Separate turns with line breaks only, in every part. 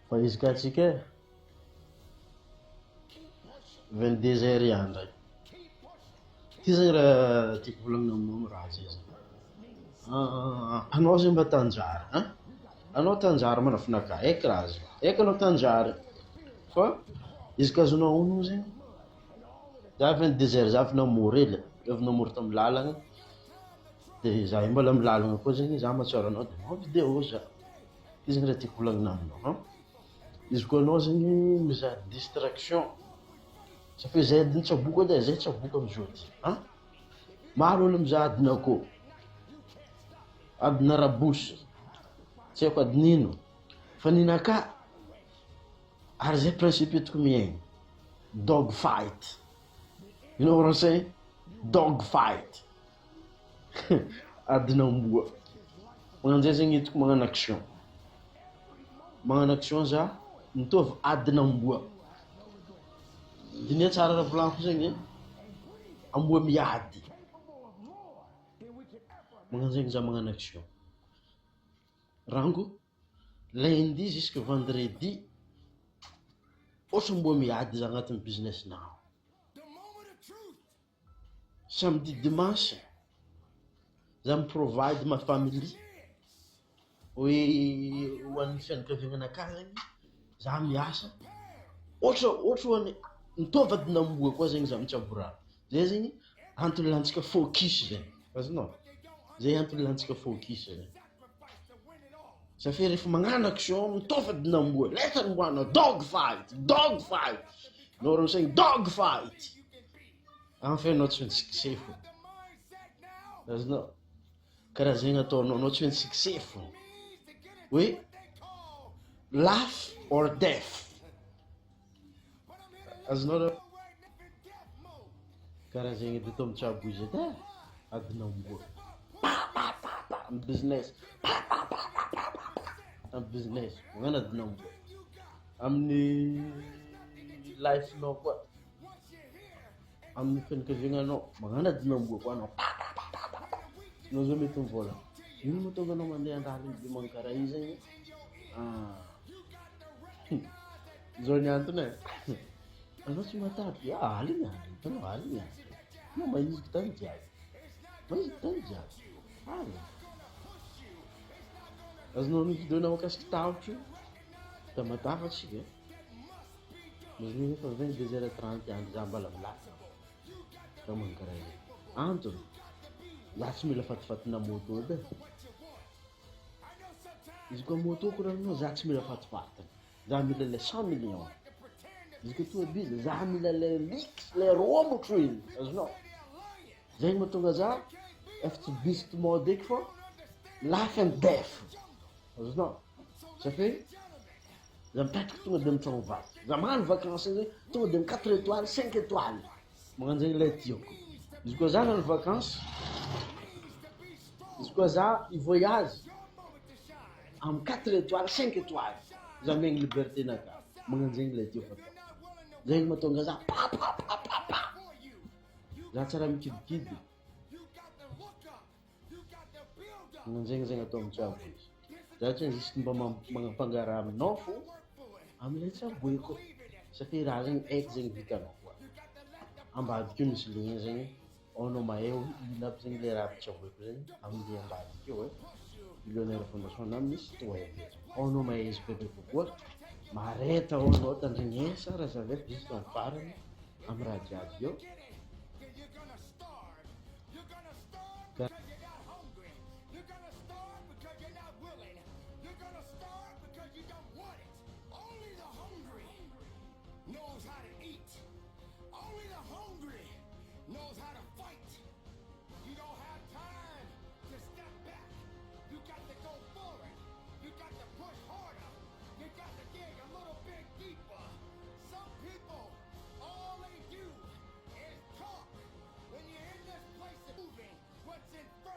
Fa izy ka atsika 22 heures ihany ndraiky. Ty zany raha tiako volagnina aminao raha zay zany. Anao zay mba tanjary, anao tanjary mana finaka, eky raha zay. Eky anao tanjary. Fa izy ka azonao ono zany. Za 22 heures za avy namory ela, avy namory tamin'ny lalagna. De za mbola amin'ny lalagna koa zany za mahatsara anao de manao vidéo za. Ty zany raha tiako volagnina aminao, izy koa anao zany mizaha distraction. Ça fait zay adiny tsaboka edy zay tsaboka amizao ty. Maro olo mizaha adin'akoho. Adina rabosy. Tsy haiko adin'ino. Fa ninaka ary zay principe itako miaigny. Dog fight. You know what I'm saying? Dog fight. Adin'Amboa. Magnanzay zany itako magnano action. Magnano action za mitovy Adin'Amboa. Dinia tsara raha volaniko zany amboa miady. Magnano zegny za magnano action. Rango lundi jusqu'à vendredi ohatry amboa miady za agnatin'ny business nao. Samedi dimanche za mi-provide ma famille. Hoe ho an'ny fianakaviananakahy zany za miasa. Ohatry ho an'ny mitovy Adin'Amboa koa zegny za mitsabo raha. Zay zegny antony lantsika focus zegny. Azonao? Zay antony lantsika focus zegny. Ça fait rehefa magnano action mitovy Adin'Amboa. Letany mboana dog fight, dog fight. Nao saying dog fight. Enfin anao tsy maintsy succès fo. Azonao? Karaha zegny ataonao, anao tsy maintsy succès fo. Oui? Laugh or death. Azonao raha? Karaha zegny edy atao mitsabo izy edy Adin'Amboa. Amin'ny business. Amin'ny business. Magnano Adin'Amboa. Amin'ny life-nao koa. Amin'ny fianakaviagnanao. Magnano Adin'Amboa koa anao. Nao zao mety mivola. Ino mahatonga anao mandeha an-dàlana be manao karaha io zegny? Zao ny antony e. Anao tsy matavy. Aligna. Anao aligna. Anao mahiziky tany jiaby. Mahiziky tany jiaby. Aligna. Azonao ny vidéonao makasiky tahotra io. Da matafatsika. Mazony efa 22h30 andro za mbala milaka. Ka manao karaha io. Antony. Za tsy mila fatifatina moto edy. Izy koa moto ko raha za tsy mila fatifatina. Za mila le 100 millions. Izy koa tomobile za mila le lix, le romotro igny. Azonao? Zegny mahatonga za efa tsy beast mode eky fa life and death. Azonao? Ça fait za mipetraka tonga de mitsoagna vaky. Za magnano vacances zegny tonga de 4 étoiles, 5 étoiles. Magnano zegny le tiako. Izy koa za nagno vacances, izy koa za i voyage am 4 étoiles, 5 étoiles. Za miaigny liberté naka. Magnano zegny le tiako fatao. Zegny mahatonga za pa. Za tsara mikidikidy. Magnano zegny atao mitsabo izy. Za tsy juste mba magnapangara aminao fo am'ilay tsaboeko. Ça fait raha zegny eky zegny vitanao koa. Ambadika io misy ligny zegny. Anao mahay hoe ino aby zegny le raha tsaboeko zegny amin'ny ambadika io millionnaire fondation na misy toety. Anao mahay izy bebe kokoa. Mareta anao tandrignesa raha zavety juste amin'ny farany amin'ny raha jiaby io.
What's in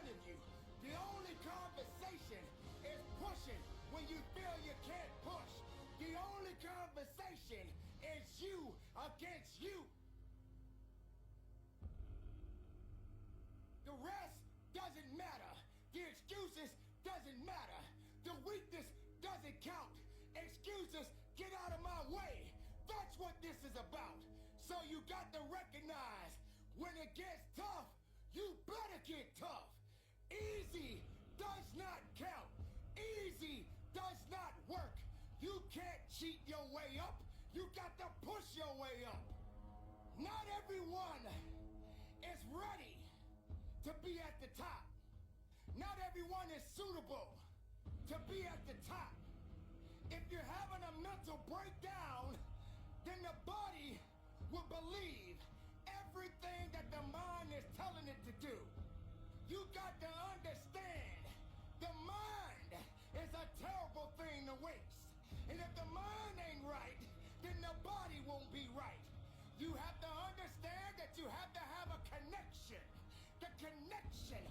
is about. So you got to recognize when it gets tough, you better get tough. Easy does not count. Easy does not work. You can't cheat your way up. You got to push your way up. Not everyone is ready to be at the top. Not everyone is suitable to be at the top. If you're having a mental breakdown, then the body will believe everything that the mind is telling it to do. You got to understand, the mind is a terrible thing to waste. And if the mind ain't right, then the body won't be right. You have to understand that you have to have a connection. The connection